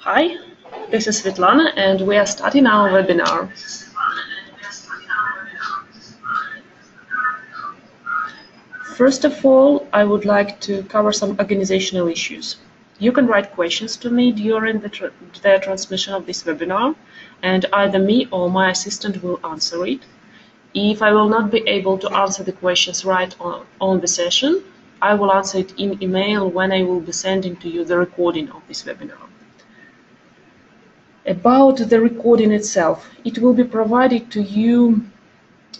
Hi, this is Svetlana and we are starting our webinar. First of all, I would like to cover some organizational issues. You can write questions to me during the transmission of this webinar, and either me or my assistant will answer it. If I will not be able to answer the questions right on the session, I will answer it in email when I will be sending to you the recording of this webinar. About the recording itself, it will be provided to you,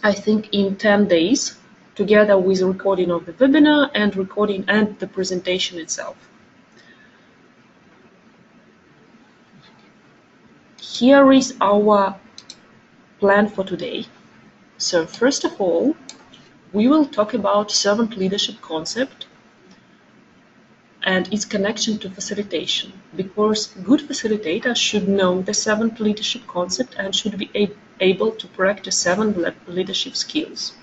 I think, in 10 days, together with recording of the webinar and recording and the presentation itself. Here is our plan for today. So first of all, we will talk about servant leadership concept and its connection to facilitation, because good facilitator should know the servant leadership concept and should be able to practice 7 leadership skills.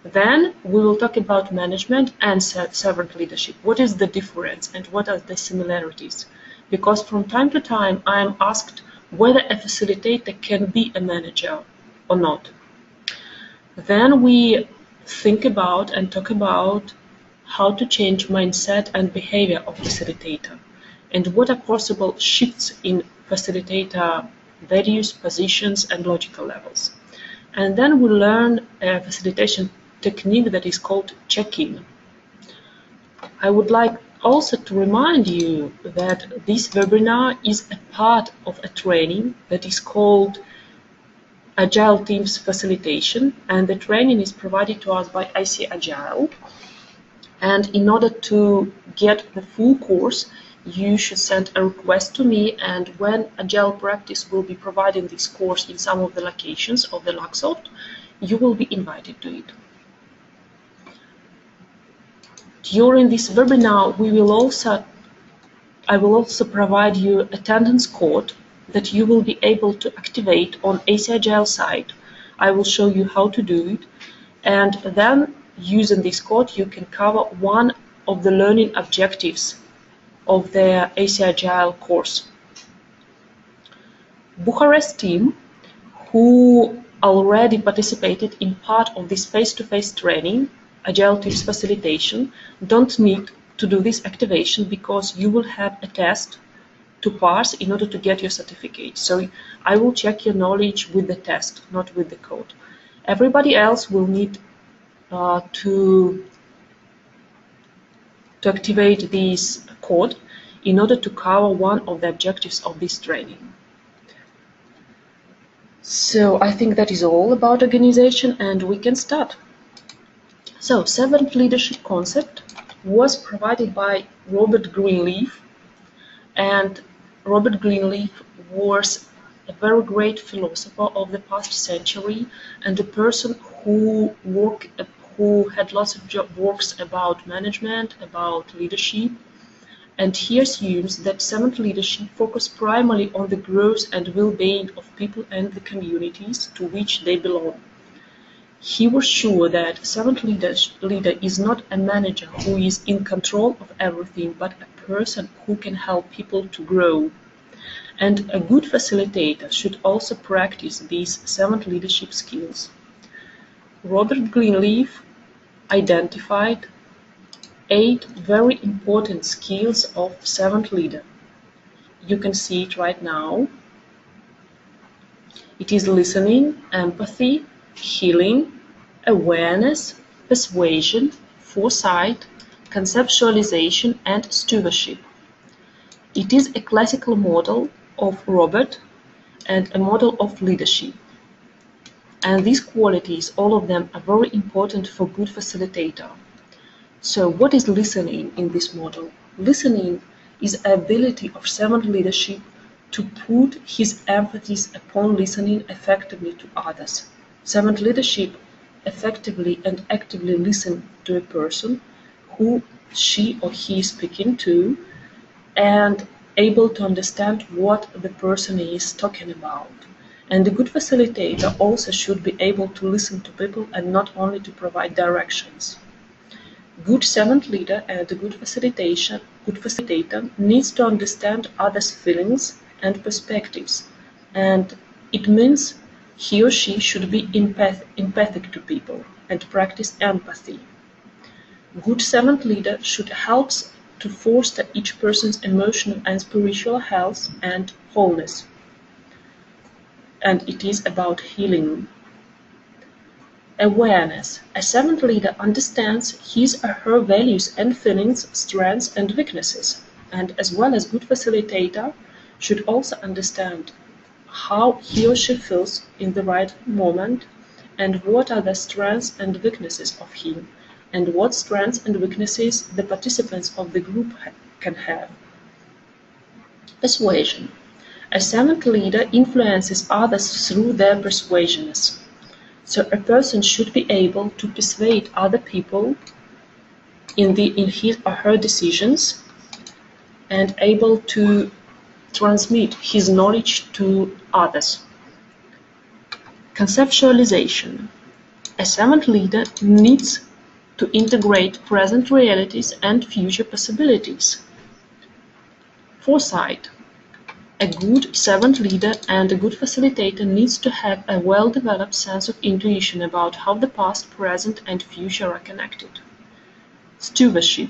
Then we will talk about management and servant leadership. What is the difference and what are the similarities? Because from time to time I am asked whether a facilitator can be a manager or not. Then we think about and talk about how to change mindset and behavior of facilitator and what are possible shifts in facilitator values, positions, and logical levels. And then we learn a facilitation technique that is called check-in. I would like also to remind you that this webinar is a part of a training that is called Agile Teams Facilitation, and the training is provided to us by IC Agile. And in order to get the full course, you should send a request to me, and when Agile Practice will be providing this course in some of the locations of the Luxoft, you will be invited to it. During this webinar, I will also provide you attendance code that you will be able to activate on AC Agile site. I will show you how to do it, and then using this code you can cover one of the learning objectives of the AC Agile course. Bucharest team, who already participated in part of this face-to-face training, Agile Teams Facilitation, don't need to do this activation because you will have a test to pass in order to get your certificate. So I will check your knowledge with the test, not with the code. Everybody else will need to activate this code in order to cover one of the objectives of this training. So I think that is all about organization, and we can start. So, servant leadership concept was provided by Robert Greenleaf, and Robert Greenleaf was a very great philosopher of the past century and a person who had lots of works about management, about leadership, and he assumes that servant leadership focuses primarily on the growth and well-being of people and the communities to which they belong. He was sure that a servant leader is not a manager who is in control of everything, but a person who can help people to grow. And a good facilitator should also practice these servant leadership skills. Robert Greenleaf identified 8 very important skills of servant leader. You can see it right now. It is listening, empathy, healing, awareness, persuasion, foresight, conceptualization, and stewardship. It is a classical model of Robert and a model of leadership. And these qualities, all of them, are very important for good facilitator. So what is listening in this model? Listening is the ability of servant leadership to put his emphasis upon listening effectively to others. Servant leadership effectively and actively listen to a person who she or he is speaking to and able to understand what the person is talking about. And a good facilitator also should be able to listen to people and not only to provide directions. Good servant leader and a good facilitator needs to understand others' feelings and perspectives, and it means he or she should be empathic to people and practice empathy. Good servant leader should help to foster each person's emotional and spiritual health and wholeness, and it is about healing. Awareness. A servant leader understands his or her values and feelings, strengths and weaknesses, and as well as good facilitator should also understand how he or she feels in the right moment and what are the strengths and weaknesses of him, and what strengths and weaknesses the participants of the group can have. Persuasion. A servant leader influences others through their persuasiveness. So a person should be able to persuade other people in his or her decisions and able to transmit his knowledge to others. Conceptualization. A servant leader needs to integrate present realities and future possibilities. Foresight. A good servant leader and a good facilitator needs to have a well-developed sense of intuition about how the past, present, and future are connected. Stewardship.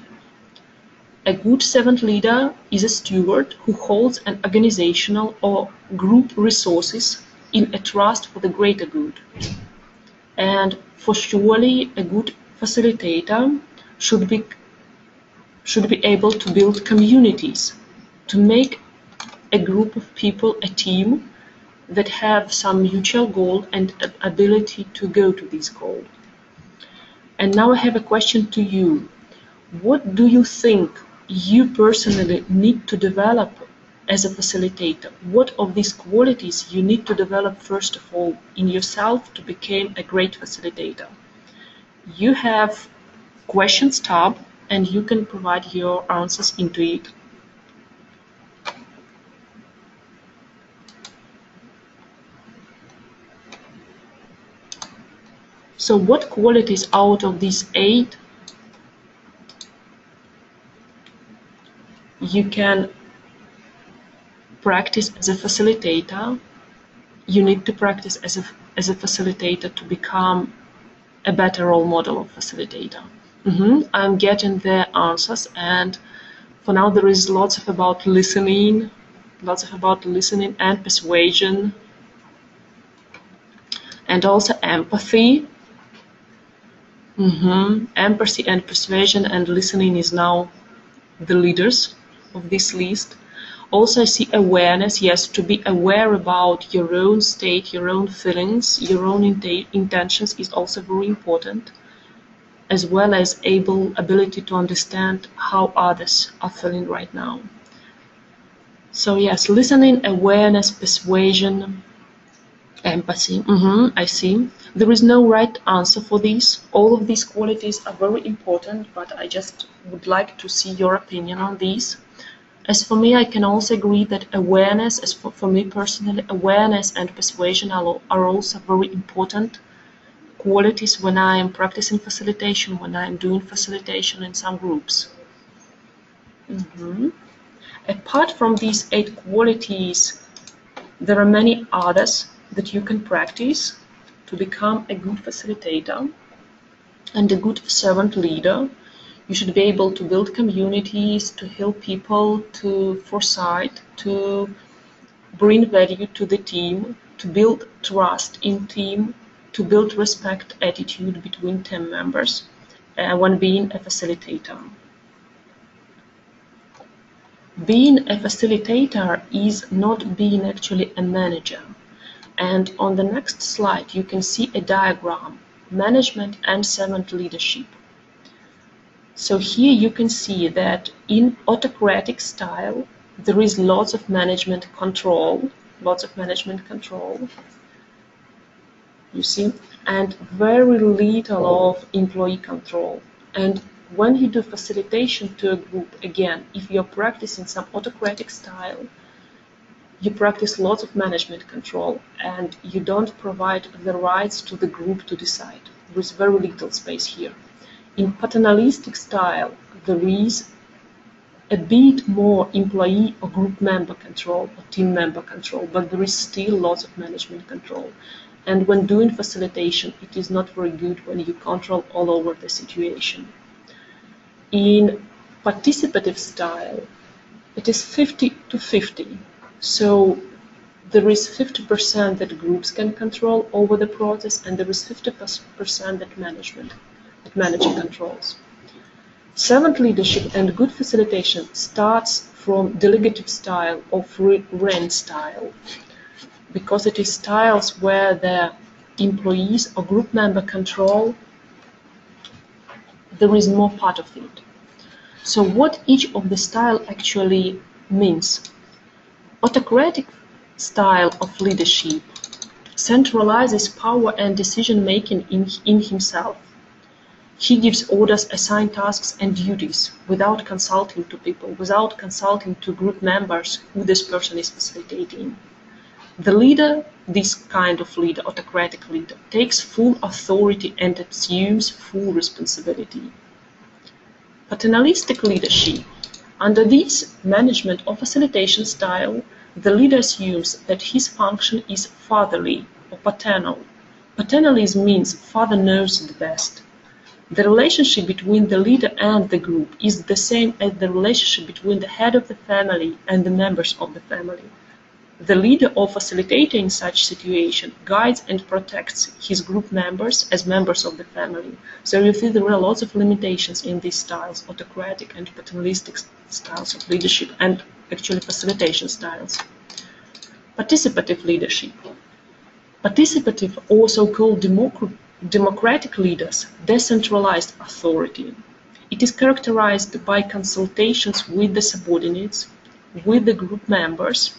A good servant leader is a steward who holds an organizational or group resources in a trust for the greater good. And for surely, a good facilitator should be able to build communities, to make a group of people, a team that have some mutual goal and ability to go to this goal. And now I have a question to you. What do you think you personally need to develop as a facilitator? What of these qualities you need to develop first of all in yourself to become a great facilitator? You have questions tab and you can provide your answers into it. So what qualities out of these 8 you can practice as a facilitator? You need to practice as a facilitator to become a better role model of facilitator. I'm getting the answers, and for now there is lots about listening and persuasion, and also empathy. Empathy and persuasion and listening is now the leaders of this list. Also I see awareness. Yes, to be aware about your own state, your own feelings, your own intentions is also very important, as well as ability to understand how others are feeling right now. So yes, listening, awareness, persuasion, empathy. I see. There is no right answer for these. All of these qualities are very important, but I just would like to see your opinion on these. As for me, I can also agree that awareness, as for me personally, awareness and persuasion are also very important qualities when I am practicing facilitation, when I am doing facilitation in some groups. Apart from these 8 qualities, there are many others that you can practice to become a good facilitator and a good servant leader. You should be able to build communities, to help people, to foresight, to bring value to the team, to build trust in team, to build respect attitude between team members when being a facilitator. Being a facilitator is not being actually a manager. And on the next slide, you can see a diagram, management and servant leadership. So here you can see that in autocratic style, there is lots of management control, you see, and very little of employee control. And when you do facilitation to a group, again, if you're practicing some autocratic style, you practice lots of management control and you don't provide the rights to the group to decide. There is very little space here. In paternalistic style, there is a bit more employee or group member control or team member control, but there is still lots of management control. And when doing facilitation, it is not very good when you control all over the situation. In participative style, it is 50 to 50. So there is 50% that groups can control over the process, and there is 50% that manager controls. Servant leadership and good facilitation starts from delegative style or free rein style, because it is styles where the employees or group member control, there is more part of it. So what each of the style actually means. Autocratic style of leadership centralizes power and decision making in himself. He gives orders, assign tasks and duties without consulting to people, without consulting to group members who this person is facilitating. The leader, this kind of leader, autocratic leader, takes full authority and assumes full responsibility. Paternalistic leadership. Under this management or facilitation style, the leader assumes that his function is fatherly or paternal. Paternalism means father knows the best. The relationship between the leader and the group is the same as the relationship between the head of the family and the members of the family. The leader or facilitator in such situation guides and protects his group members as members of the family. So you see there are lots of limitations in these styles, autocratic and paternalistic styles of leadership, and actually facilitation styles. Participative leadership. Participative, also called democratic leaders, decentralized authority. It is characterized by consultations with the subordinates, with the group members,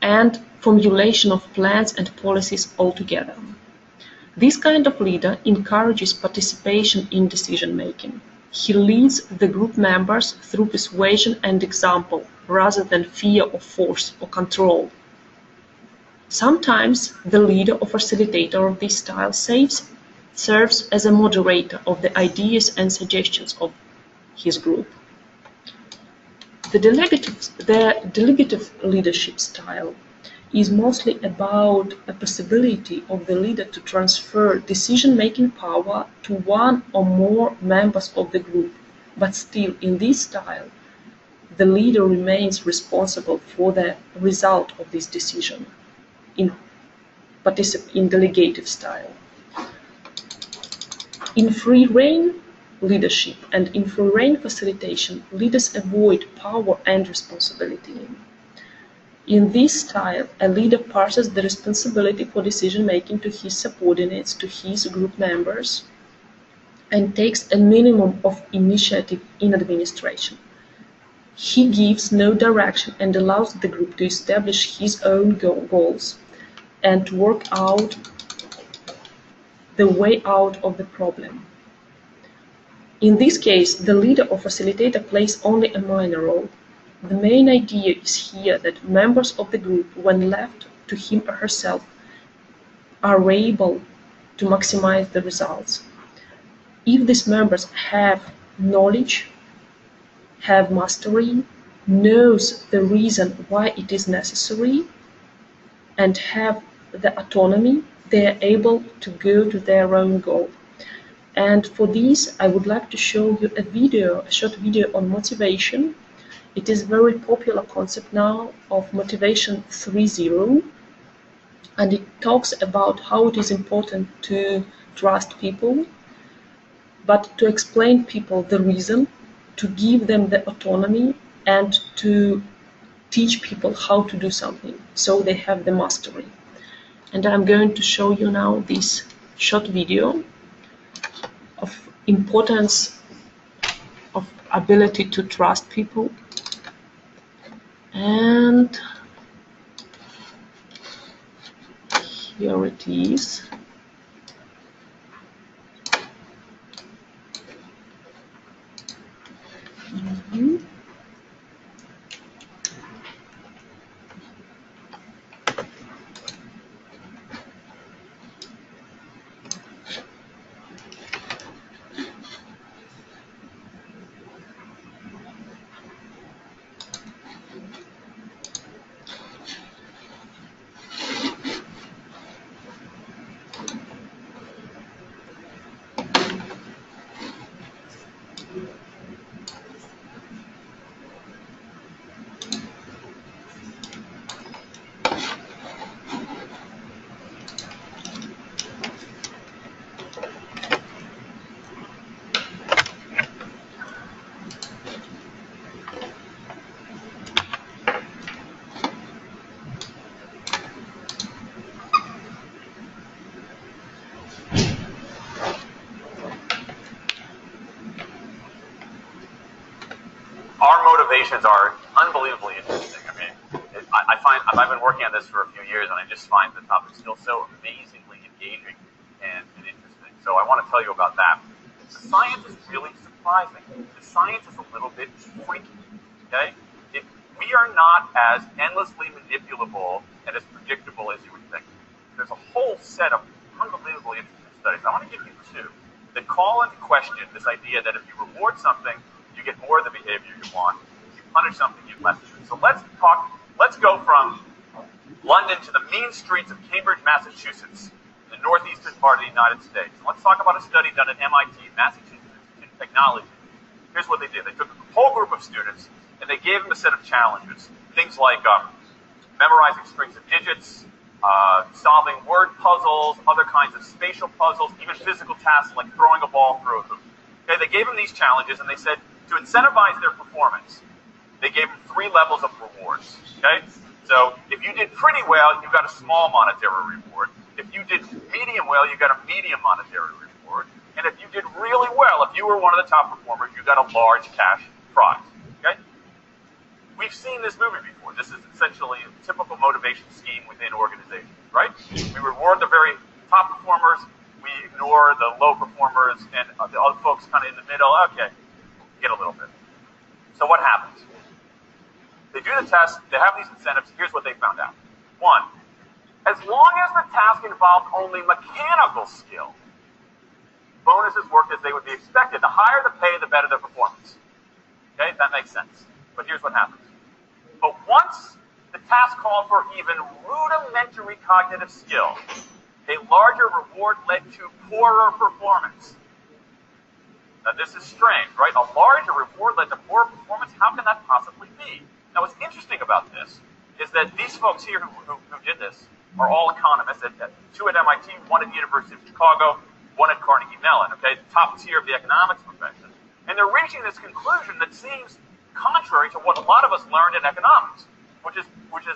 and formulation of plans and policies altogether. This kind of leader encourages participation in decision-making. He leads the group members through persuasion and example, rather than fear or force or control. Sometimes the leader or facilitator of this style serves as a moderator of the ideas and suggestions of his group. The delegative leadership style is mostly about a possibility of the leader to transfer decision-making power to one or more members of the group, but still in this style, the leader remains responsible for the result of this decision in delegative style. In free rein leadership and in free rein facilitation, leaders avoid power and responsibility. In this style, a leader passes the responsibility for decision-making to his subordinates, to his group members, and takes a minimum of initiative in administration. He gives no direction and allows the group to establish his own goals and to work out the way out of the problem. In this case, the leader or facilitator plays only a minor role. The main idea is here that members of the group, when left to him or herself, are able to maximize the results. If these members have knowledge, have mastery, knows the reason why it is necessary, and have the autonomy, they are able to go to their own goal. And for this, I would like to show you a short video on motivation. It is a very popular concept now of motivation 3.0, and it talks about how it is important to trust people, but to explain people the reason, to give them the autonomy, and to teach people how to do something so they have the mastery. And I'm going to show you now this short video of importance of ability to trust people. And here it is. Our motivations are unbelievably interesting. I mean, I find I've been working on this for a few years, and I just find the topic still so amazingly engaging and interesting. So I want to tell you about that. The science is really surprising. The science is a little bit freaky. Okay, we are not as endlessly manipulable and as predictable as you would think. There's a whole set of unbelievably interesting studies. I want to give you two that call into question this idea that if you reward something, you get more of the behavior you want. If you punish something, you get less of it. So let's go from London to the mean streets of Cambridge, Massachusetts, the northeastern part of the United States. And let's talk about a study done at MIT, Massachusetts Institute of Technology. Here's what they did. They took a whole group of students, and they gave them a set of challenges. Things like memorizing strings of digits, solving word puzzles, other kinds of spatial puzzles, even physical tasks like throwing a ball through a hoop. Okay, they gave them these challenges, and they said, to incentivize their performance, they gave them 3 levels of rewards. Okay? So if you did pretty well, you got a small monetary reward. If you did medium well, you got a medium monetary reward. And if you did really well, if you were one of the top performers, you got a large cash prize. Okay? We've seen this movie before. This is essentially a typical motivation scheme within organizations, right? We reward the very top performers, we ignore the low performers, and the other folks kind of in the middle. Okay, get a little bit. So what happens? They do the test, they have these incentives, here's what they found out. 1, as long as the task involved only mechanical skill, bonuses worked as they would be expected. The higher the pay, the better the performance. Okay, that makes sense. But here's what happens. But once the task called for even rudimentary cognitive skill, a larger reward led to poorer performance. Now, this is strange, right? A larger reward led to poorer performance? How can that possibly be? Now, what's interesting about this is that these folks here who did this are all economists, 2 at MIT, 1 at the University of Chicago, 1 at Carnegie Mellon, okay, the top tier of the economics profession. And they're reaching this conclusion that seems contrary to what a lot of us learned in economics, which is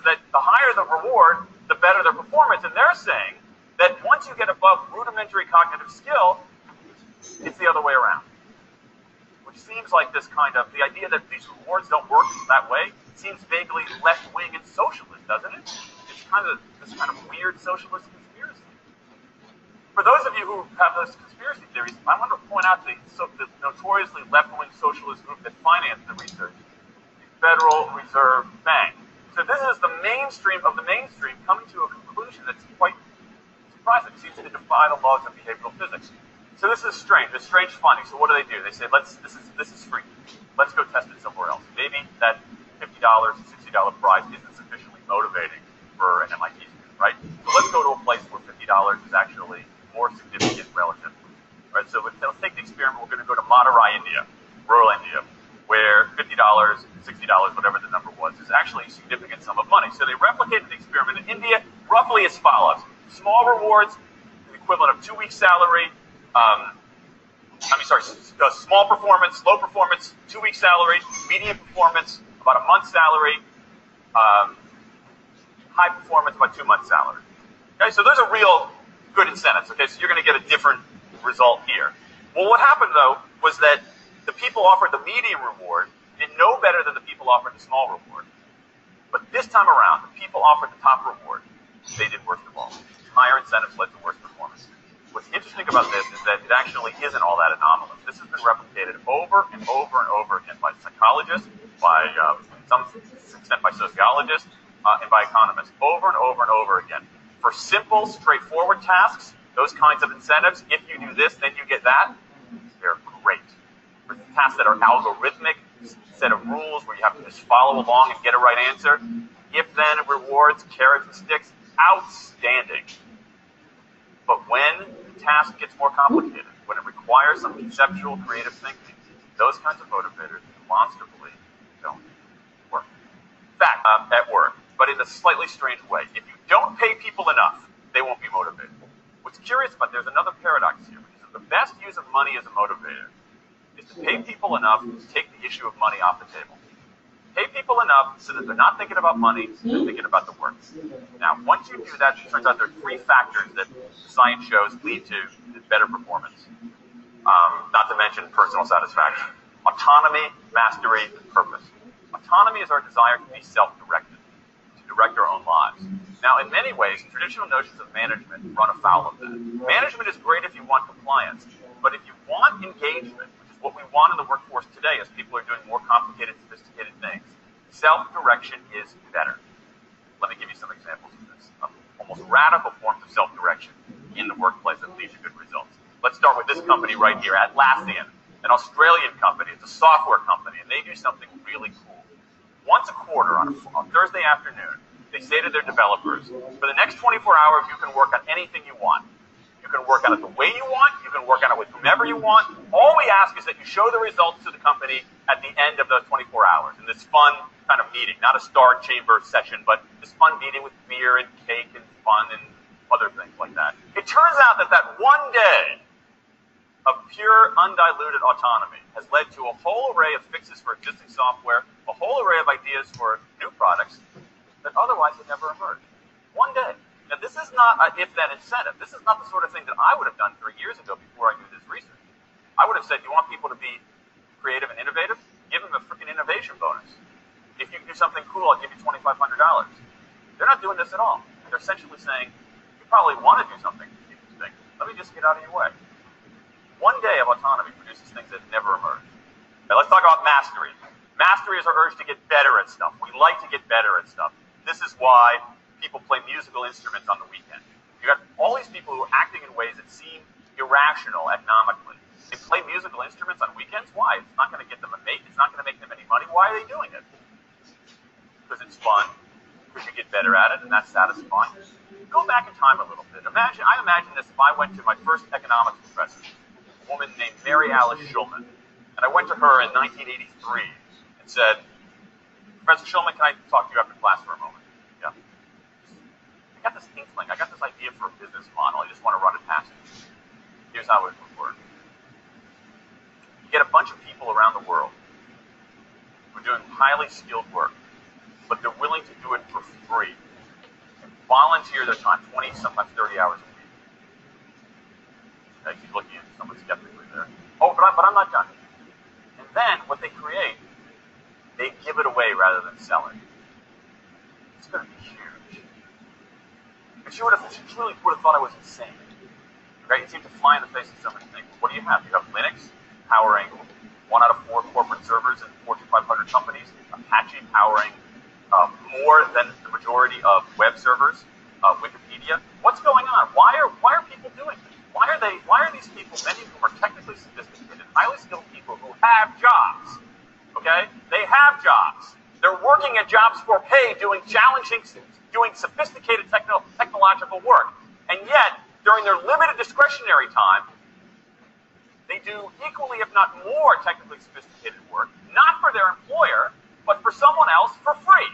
that the higher the reward, the better the performance. And they're saying that once you get above rudimentary cognitive skill, it's the other way around. Which seems like this kind of, the idea that these rewards don't work that way, seems vaguely left-wing and socialist, doesn't it? It's kind of this kind of weird socialist conspiracy. For those of you who have those conspiracy theories, I want to point out the notoriously left-wing socialist group that financed the research, the Federal Reserve Bank. So this is the mainstream of the mainstream coming to a conclusion that's quite surprising. It seems to defy the laws of behavioral physics. So this is strange. It's strange finding. So what do? They say, this is free. Let's go test it somewhere else. Maybe that $50, $60 prize isn't sufficiently motivating for an MIT student, right? So let's go to a place where $50 is actually more significant relatively, right? So let's take the experiment. We're going to go to Madurai, India, rural India, where $50, $60, whatever the number was, is actually a significant sum of money. So they replicated the experiment in India roughly as follows. Small rewards, the equivalent of 2 weeks' salary. Small performance, low performance, 2 weeks' salary, medium performance, about a month's salary, high performance, about 2 months' salary. Okay, so those are real good incentives. Okay, so you're going to get a different result here. Well, what happened though was that the people offered the medium reward did no better than the people offered the small reward. But this time around, the people offered the top reward. They did worst of all. Higher incentives led to worse performance. What's interesting about this is that it actually isn't all that anomalous. This has been replicated over and over and over again by psychologists, by some extent by sociologists, and by economists, over and over and over again. For simple, straightforward tasks, those kinds of incentives, if you do this, then you get that, they're great. For tasks that are algorithmic, set of rules where you have to just follow along and get a right answer, if then rewards, carrots and sticks, outstanding. But when the task gets more complicated, when it requires some conceptual, creative thinking, Those kinds of motivators demonstrably don't work. In fact, at work, but in a slightly strange way. If you don't pay people enough, they won't be motivated. What's curious about, there's another paradox here, which is that the best use of money as a motivator is to pay people enough to take the issue of money off the table. Pay people enough so that they're not thinking about money, they're thinking about the work. Now, once you do that, it turns out there are 3 factors that science shows lead to better performance. Not to mention personal satisfaction. Autonomy, mastery, and purpose. Autonomy is our desire to be self-directed, to direct our own lives. Now, in many ways, traditional notions of management run afoul of that. Management is great if you want compliance, but if you want engagement, which is what we want in the workforce today as people are doing more complicated, sophisticated things, self-direction is better. Let me give you some examples of this, of almost radical forms of self-direction in the workplace that lead to good results. Let's start with this company right here, Atlassian, an Australian company. It's a software company, and they do something really cool. Once a quarter on Thursday afternoon, they say to their developers, for the next 24 hours, you can work on anything you want. You can work on it the way you want. You can work on it with whomever you want. All we ask is that you show the results to the company at the end of those 24 hours in this fun kind of meeting, not a star chamber session, but this fun meeting with beer and cake and fun and other things like that. It turns out that that one day of pure, undiluted autonomy has led to a whole array of fixes for existing software, a whole array of ideas for new products that otherwise would never emerge. One day. Now, this is not an if-then incentive. This is not the sort of thing that I would have done 3 years ago before I knew this research. I would have said, you want people to be creative and innovative? Give them a freaking innovation bonus. If you can do something cool, I'll give you $2,500. They're not doing this at all. They're essentially saying, you probably want to do something interesting. Let me just get out of your way. One day of autonomy produces things that never emerge. Now let's talk about mastery. Mastery is our urge to get better at stuff. We like to get better at stuff. This is why people play musical instruments on the weekend. You got all these people who are acting in ways that seem irrational economically. They play musical instruments on weekends. Why? It's not going to get them a mate. It's not going to make them any money. Why are they doing it? Because it's fun. Because you get better at it, and that's satisfying. Go back in time a little bit. I imagine this if I went to my first economics professor, a woman named Mary Alice Schulman, and I went to her in 1983 and said, Professor Schulman, can I talk to you after class for a moment? Yeah. I got this inkling. I got this idea for a business model. I just want to run it past you. Here's how it would work. You get a bunch of people around the world who are doing highly skilled work, but they're willing to do it for free. And volunteer their time, 20, sometimes 30 hours a week. Okay, she's looking at someone skeptically there. Oh, but I'm not done. And then what they create, they give it away rather than sell it. It's going to be huge. And she really would have thought I was insane. Right? It seemed to fly in the face of so many things. What do you have? You have Linux powering 1 out of 4 corporate servers in Fortune 500 companies. Apache powering more than the majority of web servers. Wikipedia. What's going on? Why are people doing this? Why are these people, many of whom are technically sophisticated, highly skilled people who have jobs? Okay? They have jobs. They're working at jobs for pay, doing sophisticated technological work. And yet, during their limited discretionary time, they do equally, if not more, technically sophisticated work, not for their employer, but for someone else for free.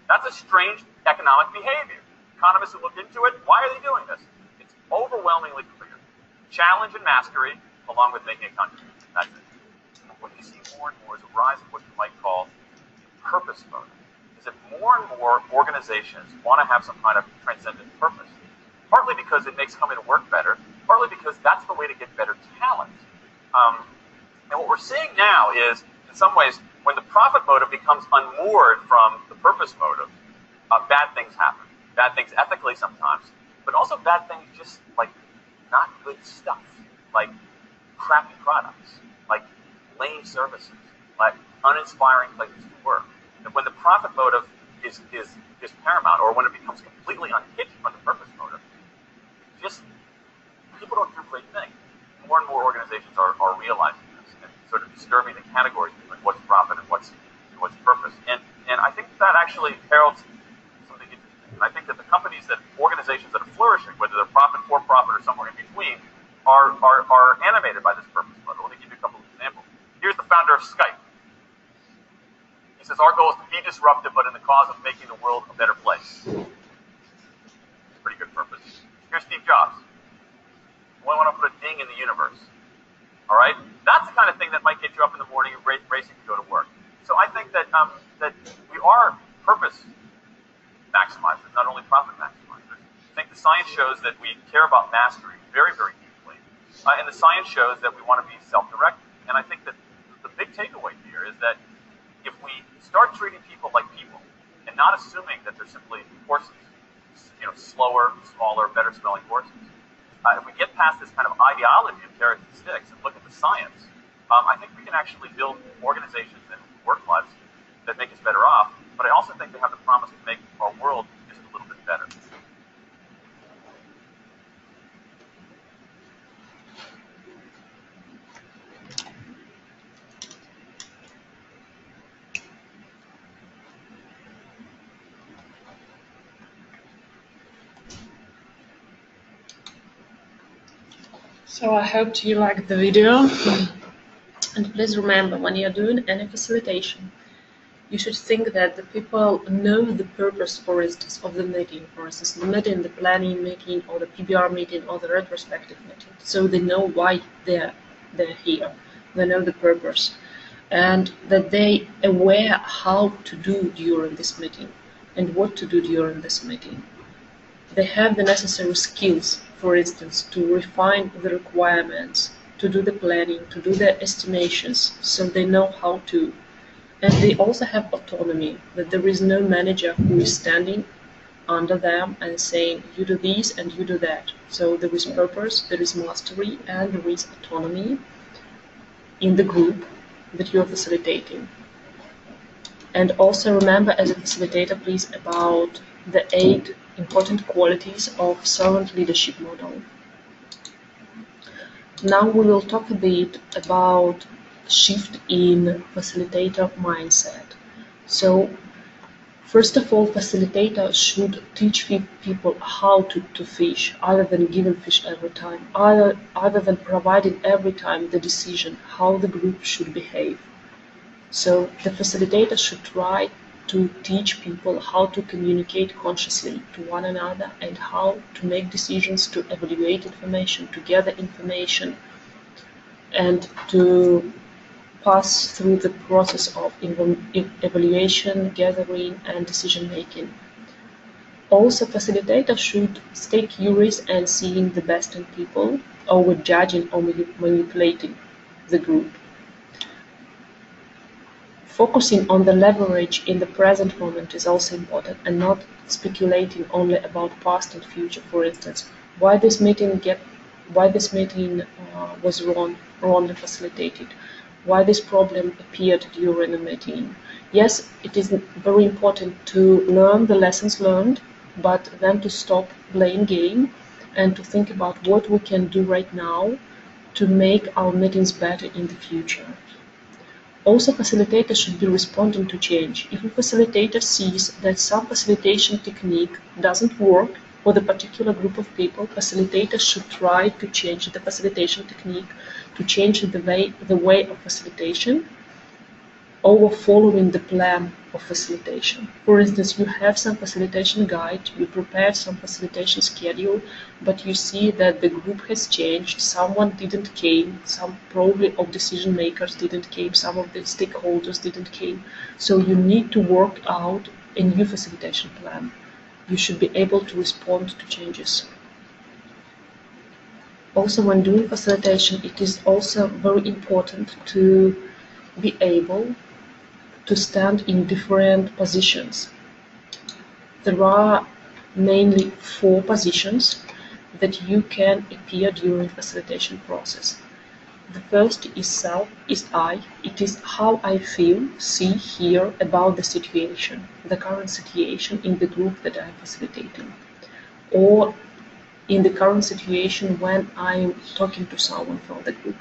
That's a strange economic behavior. Economists who looked into it, why are they doing this? It's overwhelmingly clear. Challenge and mastery, along with making a contribution. That's it. What you see more and more is a rise of what you might call purpose motive. Is that more and more organizations want to have some kind of transcendent purpose. Partly because it makes coming to work better, partly because that's the way to get better talent. And what we're seeing now is, in some ways, when the profit motive becomes unmoored from the purpose motive, bad things happen. Bad things ethically sometimes, but also bad things just like not good stuff, like crappy products, like lame services, like uninspiring places to work. And when the profit motive is paramount, or when it becomes completely unhinged from the purpose motive, just people don't do great things. More and more organizations are realizing this and sort of disturbing the categories between what's profit and what's purpose. And I think that actually heralds something interesting. And I think that the organizations that are flourishing, whether they're profit, for profit, or somewhere in between, are animated by this purpose model. Let me give you a couple of examples. founder of Skype. He says, our goal is to be disruptive, but in the cause of making the world a better place. It's a pretty good purpose. Here's Steve Jobs. We want to put a ding in the universe. All right? That's the kind of thing that might get you up in the morning and racing to go to work. So I think that that we are purpose maximizers, not only profit maximizers. I think the science shows that we care about mastery very, very deeply. And the science shows that we want to be self-directed. And I think that the big takeaway here is that if we start treating people like people and not assuming that they're simply horses, slower, smaller, better smelling horses, if we get past this kind of ideology of carrots and sticks and look at the science, I think we can actually build organizations and work lives that make us better off. But I also think they have the promise to make our world just a little bit better. So I hope you liked the video. And please remember, when you're doing any facilitation, you should think that the people know the purpose, for instance, of the meeting. For instance, the meeting, the planning meeting, or the PBR meeting, or the retrospective meeting. So they know why they're here. They know the purpose. And that they are aware how to do during this meeting and what to do during this meeting. They have the necessary skills, for instance, to refine the requirements, to do the planning, to do the estimations, so they know how to. And they also have autonomy, that there is no manager who is standing under them and saying, you do this and you do that. So there is purpose, there is mastery, and there is autonomy in the group that you are facilitating. And also remember, as a facilitator, please, about the 8 important qualities of servant leadership model. Now we will talk a bit about shift in facilitator mindset. So first of all, facilitator should teach people how to fish, other than giving fish every time, other than providing every time the decision how the group should behave. So the facilitator should try to teach people how to communicate consciously to one another and how to make decisions, to evaluate information, to gather information, and to pass through the process of evaluation, gathering, and decision-making. Also, facilitator should stay curious and seeing the best in people over judging or manipulating the group. Focusing on the leverage in the present moment is also important, and not speculating only about past and future. For instance, why this meeting was wrongly facilitated, why this problem appeared during a meeting. Yes, it is very important to learn the lessons learned, but then to stop playing game and to think about what we can do right now to make our meetings better in the future. Also, facilitators should be responding to change. If a facilitator sees that some facilitation technique doesn't work for the particular group of people, facilitators should try to change the facilitation technique, to change the way of facilitation, over following the plan of facilitation. For instance, you have some facilitation guide, you prepare some facilitation schedule, but you see that the group has changed, someone didn't came, some probably of decision makers didn't came, some of the stakeholders didn't came. So you need to work out a new facilitation plan. You should be able to respond to changes. Also, when doing facilitation, it is also very important to be able to stand in different positions. There are mainly 4 positions that you can appear during the facilitation process. The first is self, is I. It is how I feel, see, hear about the situation, the current situation in the group that I'm facilitating, or in the current situation when I'm talking to someone from the group.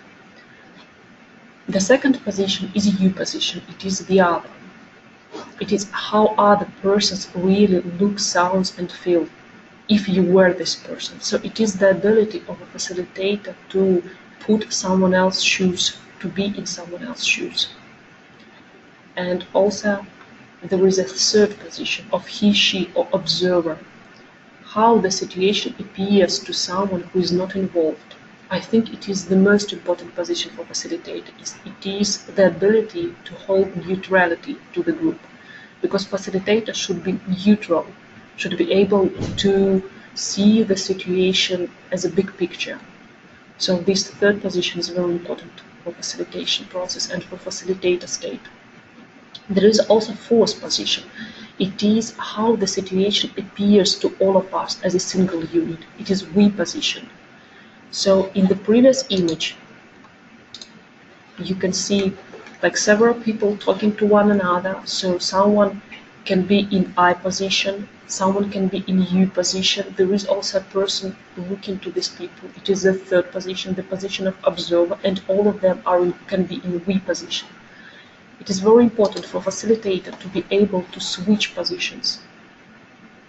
The second position is you position. It is the other. It is how other persons really look, sounds, and feel if you were this person. So it is the ability of a facilitator to put someone else's shoes to be in someone else's shoes. And also there is a third position of he, she, or observer. How the situation appears to someone who is not involved. I think it is the most important position for facilitator. It is the ability to hold neutrality to the group, because facilitator should be neutral, should be able to see the situation as a big picture. So this third position is very important for facilitation process and for facilitator state. There is also fourth position. It is how the situation appears to all of us as a single unit. It is we position. So in the previous image, you can see like several people talking to one another. So someone can be in I position, someone can be in you position. There is also a person looking to these people. It is the third position, the position of observer, and all of them can be in we position. It is very important for facilitator to be able to switch positions,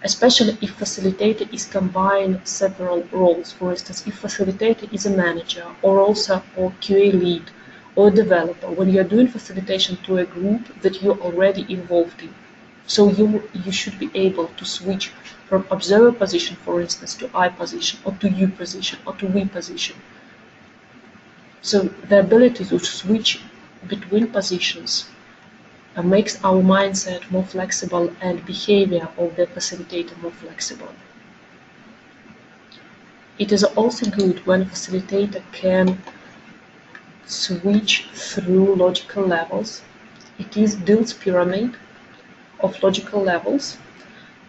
especially if facilitator is combine several roles. For instance, if facilitator is a manager or QA lead or developer, when you are doing facilitation to a group that you're already involved in. So you should be able to switch from observer position, for instance, to I position, or to you position, or to we position. So the ability to switch between positions makes our mindset more flexible and behavior of the facilitator more flexible. It is also good when a facilitator can switch through logical levels. It is Dill's pyramid of logical levels,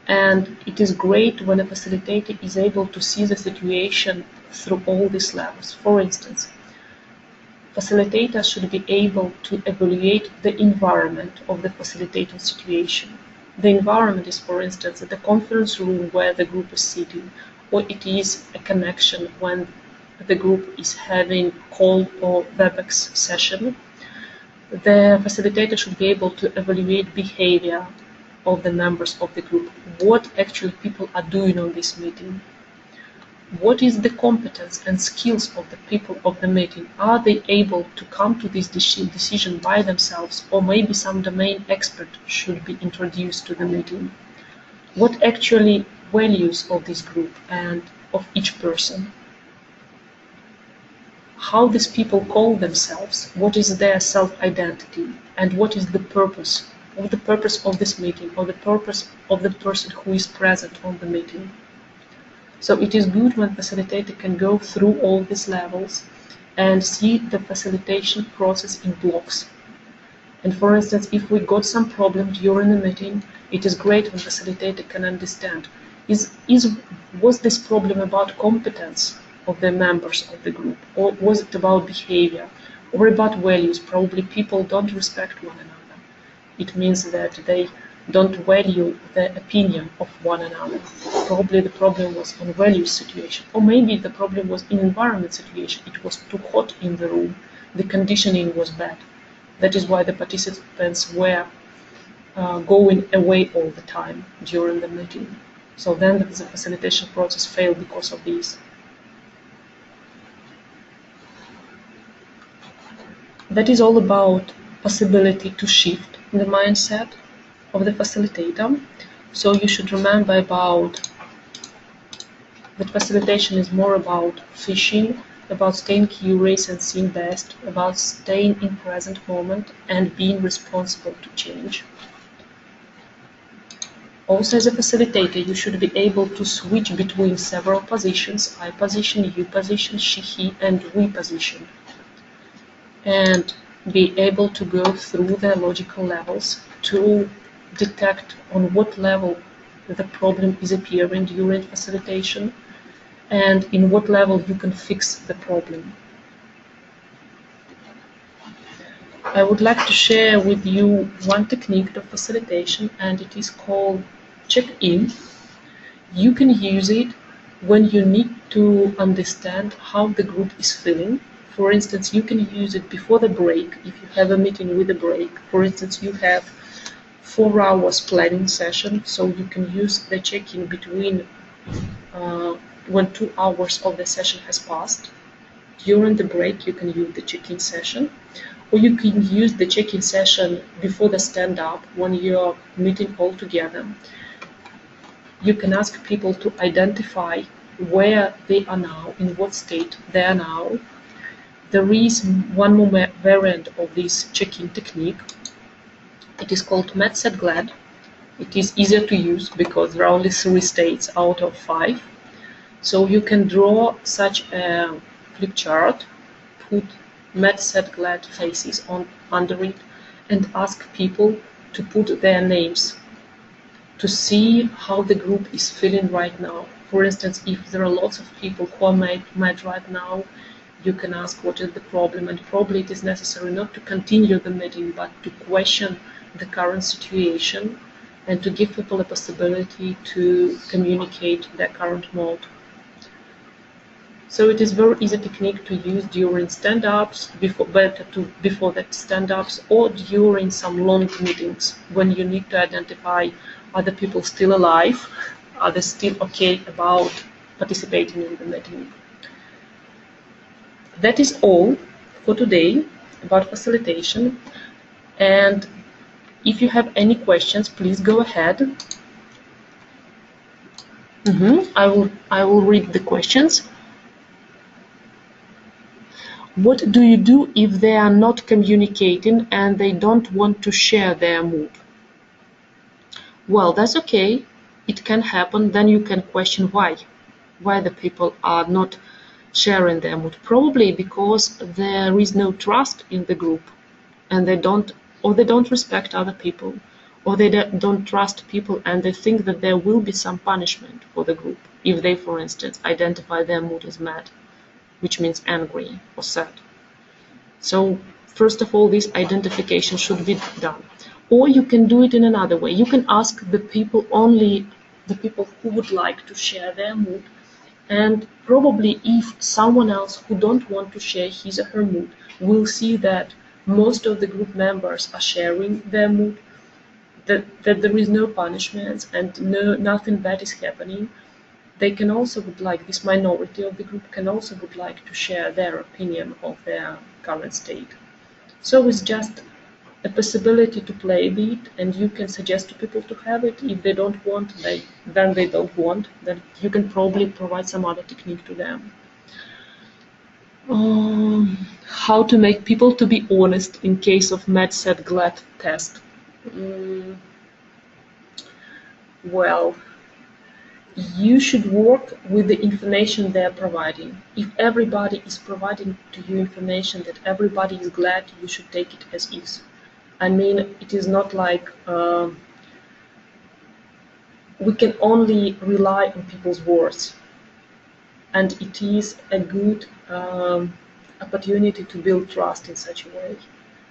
and it is great when a facilitator is able to see the situation through all these levels. For instance, facilitators should be able to evaluate the environment of the facilitating situation. The environment is, for instance, the conference room where the group is sitting, or it is a connection when the group is having call or WebEx session. The facilitator should be able to evaluate behavior of the members of the group, what actually people are doing on this meeting. What is the competence and skills of the people of the meeting? Are they able to come to this decision by themselves, or maybe some domain expert should be introduced to the meeting? What actually values of this group and of each person? How these people call themselves? What is their self-identity? And what is the purpose of this meeting, or the purpose of the person who is present on the meeting? So it is good when facilitator can go through all these levels and see the facilitation process in blocks. And for instance, if we got some problem during the meeting, it is great when facilitator can understand, was this problem about competence of the members of the group, or was it about behavior, or about values? Probably people don't respect one another. It means that they don't value the opinion of one another. Probably the problem was on value situation, or maybe the problem was in environment situation. It was too hot in the room, the conditioning was bad. That is why the participants were going away all the time during the meeting. So then the facilitation process failed because of this. That is all about possibility to shift the mindset of the facilitator. So you should remember about that facilitation is more about fishing, about staying curious and seeing best, about staying in present moment and being responsible to change. Also, as a facilitator, you should be able to switch between several positions: I position, you position, she, he, and we position, and be able to go through the logical levels to detect on what level the problem is appearing during facilitation and in what level you can fix the problem. I would like to share with you one technique of facilitation, and it is called check-in. You can use it when you need to understand how the group is feeling. For instance, you can use it before the break, if you have a meeting with a break. For instance, you have 4 hours planning session, so you can use the check-in between when 2 hours of the session has passed. during the break you can use the check-in session, or you can use the check-in session before the stand-up when you're meeting all together. You can ask people to identify where they are now, in what state they are now. There is one more variant of this check-in technique. It is called Met Set Glad. It is easier to use because there are only 3 states out of 5. So you can draw such a flip chart, put Met Set Glad faces under it, and ask people to put their names to see how the group is feeling right now. For instance, if there are lots of people who are mad right now, you can ask what is the problem, and probably it is necessary not to continue the meeting, but to question the current situation and to give people a possibility to communicate their current mode. So it is very easy technique to use during stand-ups, before that stand-ups, or during some long meetings when you need to identify, are the people still alive? Are they still okay about participating in the meeting? That is all for today about facilitation. And if you have any questions, please go ahead. I will read the questions. What do you do if they are not communicating and they don't want to share their mood? Well, that's okay. It can happen. Then you can question why the people are not sharing their mood. Probably because there is no trust in the group, and they don't respect other people, or they don't trust people, and they think that there will be some punishment for the group if they, for instance, identify their mood as mad, which means angry or sad. So first of all, this identification should be done. Or you can do it in another way. You can ask the people who would like to share their mood, and probably if someone else who don't want to share his or her mood will see that most of the group members are sharing their mood, that there is no punishments and nothing bad is happening, they can also would like, this minority of the group can also would like to share their opinion of their current state. So it's just a possibility to play a bit, and you can suggest to people to have it. If they don't want, then they don't want, then you can probably provide some other technique to them. How to make people to be honest in case of Met Set Glad test? Well, you should work with the information they're providing. If everybody is providing to you information that everybody is glad, you should take it as is. I mean, it is not like we can only rely on people's words. And it is a good opportunity to build trust in such a way.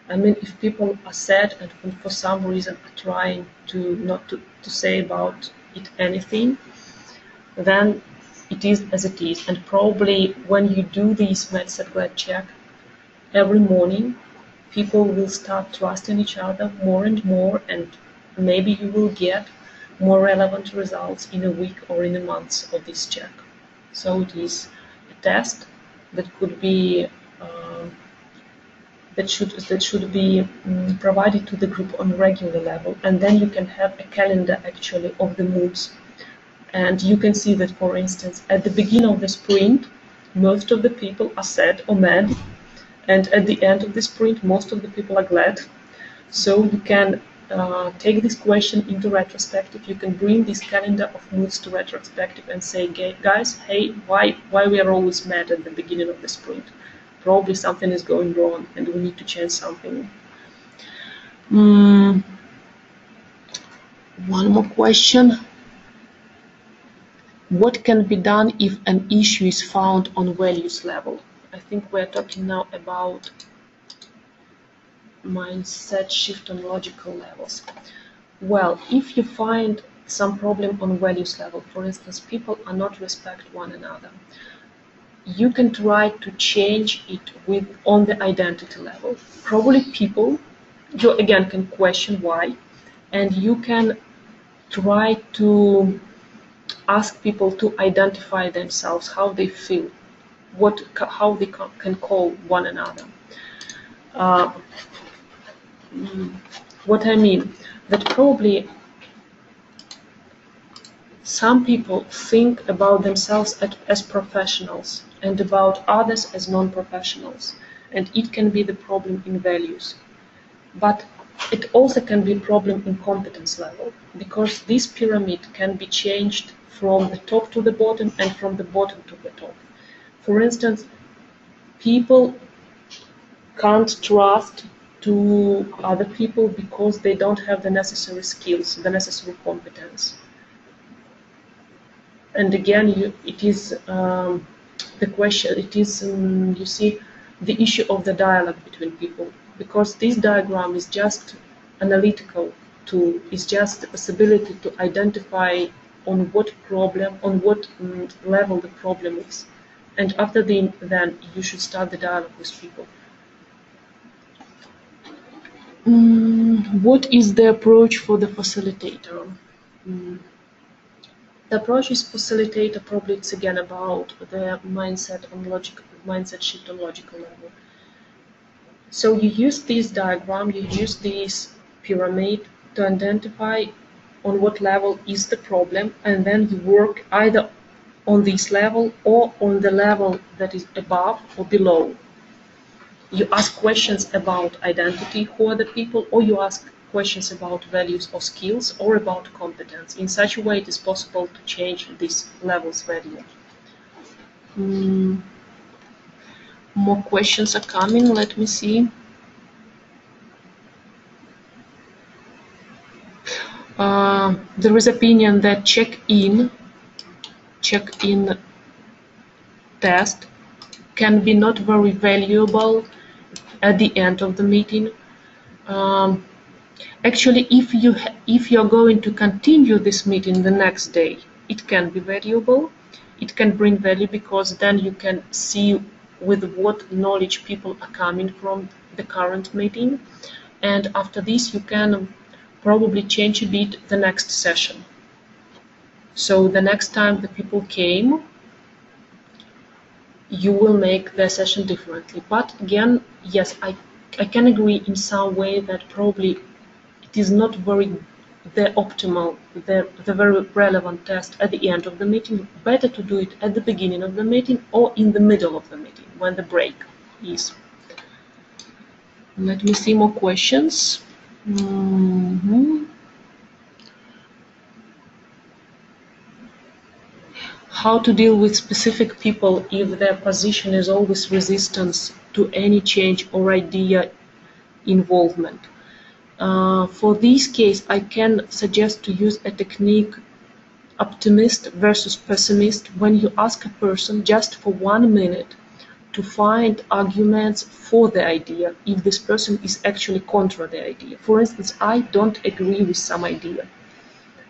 I mean, if people are sad and for some reason are trying to not to say about it anything, then it is as it is. And probably when you do this Met Set Glad check every morning, people will start trusting each other more and more, and maybe you will get more relevant results in a week or in a month of this check. So it is a test that could be that should be provided to the group on a regular level, and then you can have a calendar actually of the moods. And you can see that, for instance, at the beginning of the sprint, most of the people are sad or mad, and at the end of the sprint, most of the people are glad. So you can take this question into retrospective. You can bring this calendar of moods to retrospective and say, guys, hey, why we are always mad at the beginning of the sprint? Probably something is going wrong and we need to change something. One more question. What can be done if an issue is found on values level? I think we're talking now about mindset shift on logical levels. Well, if you find some problem on values level, for instance, people are not respect one another, you can try to change it on the identity level. Probably people, you again can question why, and you can try to ask people to identify themselves, how they feel. how they can call one another. What I mean, that probably some people think about themselves as professionals and about others as non-professionals, and it can be the problem in values. But it also can be a problem in competence level, because this pyramid can be changed from the top to the bottom and from the bottom to the top. For instance, people can't trust to other people because they don't have the necessary skills, the necessary competence. And again, it is the question, it is, you see, the issue of the dialogue between people, because this diagram is just analytical tool, is just the possibility to identify on what problem, on what level the problem is. And after then you should start the dialogue with people. What is the approach for the facilitator? The approach is facilitator. Probably it's again about the mindset shift on logical level. So you use this diagram, you use this pyramid to identify on what level is the problem, and then you work either on this level or on the level that is above or below. You ask questions about identity, who are the people, or you ask questions about values or skills, or about competence. In such a way, it is possible to change this level's value. More questions are coming. Let me see. There is opinion that check-in test can be not very valuable at the end of the meeting. Actually, if you're going to continue this meeting the next day, it can be valuable. It can bring value because then you can see with what knowledge people are coming from the current meeting. And after this, you can probably change a bit the next session. So the next time the people came, you will make the session differently. But again, yes, I can agree in some way that probably it is not very the optimal, the very relevant test at the end of the meeting. Better to do it at the beginning of the meeting or in the middle of the meeting when the break is. Let me see more questions. How to deal with specific people if their position is always resistance to any change or idea involvement. For this case, I can suggest to use a technique optimist versus pessimist when you ask a person just for 1 minute to find arguments for the idea if this person is actually contra the idea. For instance, I don't agree with some idea,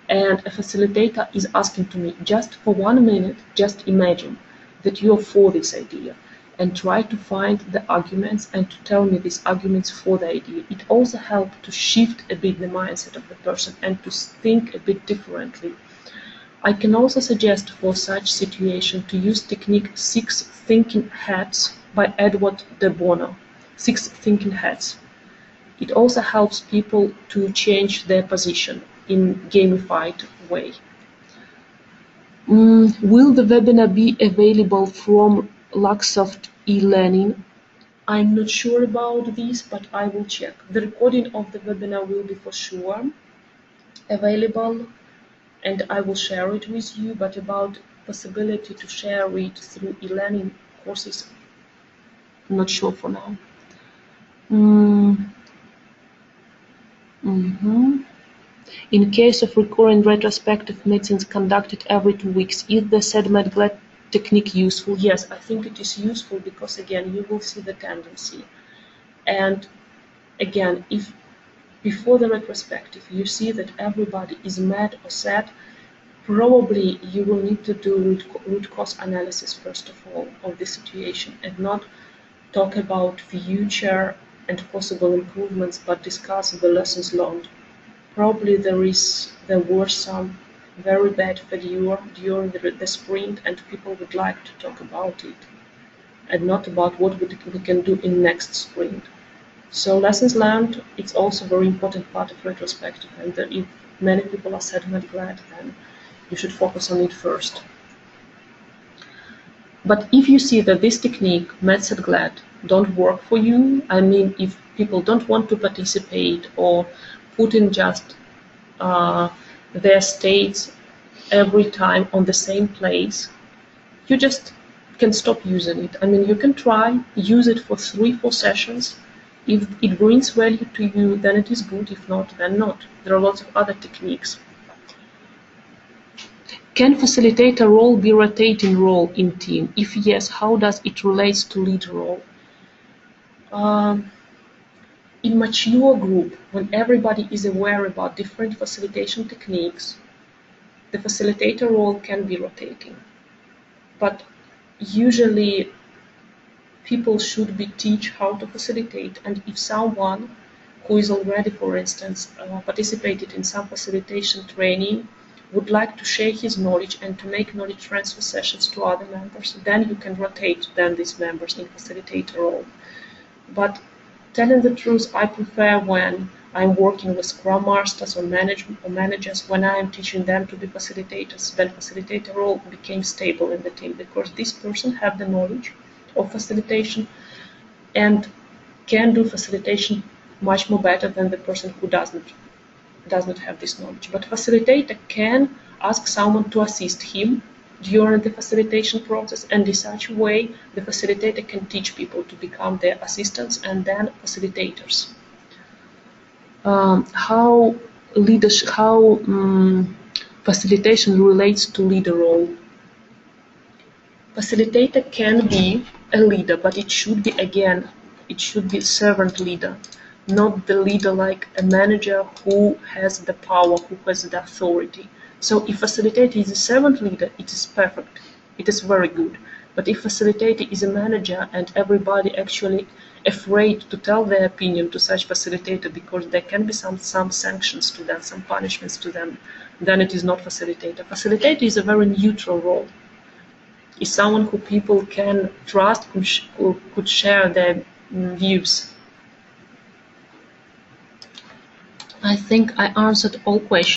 and a facilitator is asking to me just for 1 minute, just imagine that you're for this idea and try to find the arguments and to tell me these arguments for the idea. It also helps to shift a bit the mindset of the person and to think a bit differently. I can also suggest for such situation to use technique 6 Thinking Hats by Edward de Bono. 6 Thinking Hats. It also helps people to change their position in gamified way. Will the webinar be available from Luxsoft e-learning? I'm not sure about this, but I will check. The recording of the webinar will be for sure available, and I will share it with you, but about possibility to share it through e-learning courses, I'm not sure for now. In case of recurrent retrospective meetings conducted every 2 weeks, is the SEDMED technique useful? Yes, I think it is useful because, again, you will see the tendency. And again, if before the retrospective you see that everybody is mad or sad, probably you will need to do root cause analysis first of all of the situation and not talk about future and possible improvements, but discuss the lessons learned. Probably there were some very bad failure during the sprint, and people would like to talk about it. and not about what we can do in next sprint. So lessons learned, it's also a very important part of retrospective, and if many people are said not glad, then you should focus on it first. But if you see that this technique, mindset glad, don't work for you, I mean, if people don't want to participate or put in just their states every time on the same place, you just can stop using it. I mean, you can try, use it for 3-4 sessions. If it brings value to you, then it is good. If not, then not. There are lots of other techniques. Can facilitator role be rotating role in team? If yes, how does it relate to lead role? In mature group, when everybody is aware about different facilitation techniques, the facilitator role can be rotating. But usually people should be teach how to facilitate, and if someone who is already, for instance, participated in some facilitation training would like to share his knowledge and to make knowledge transfer sessions to other members, then you can rotate then these members in facilitator role. But telling the truth, I prefer when I'm working with Scrum Masters or managers, when I am teaching them to be facilitators, then facilitator role became stable in the team, because this person have the knowledge of facilitation and can do facilitation much more better than the person who does not have this knowledge. But facilitator can ask someone to assist him during the facilitation process, and in such a way the facilitator can teach people to become their assistants and then facilitators. How facilitation relates to leader role. Facilitator can be a leader, but it should be servant leader, not the leader like a manager who has the power, who has the authority. So if facilitator is a servant leader, it is perfect. It is very good. But if facilitator is a manager and everybody actually afraid to tell their opinion to such facilitator because there can be some sanctions to them, some punishments to them, then it is not facilitator. Facilitator is a very neutral role. Is someone who people can trust, who could share their views. I think I answered all questions.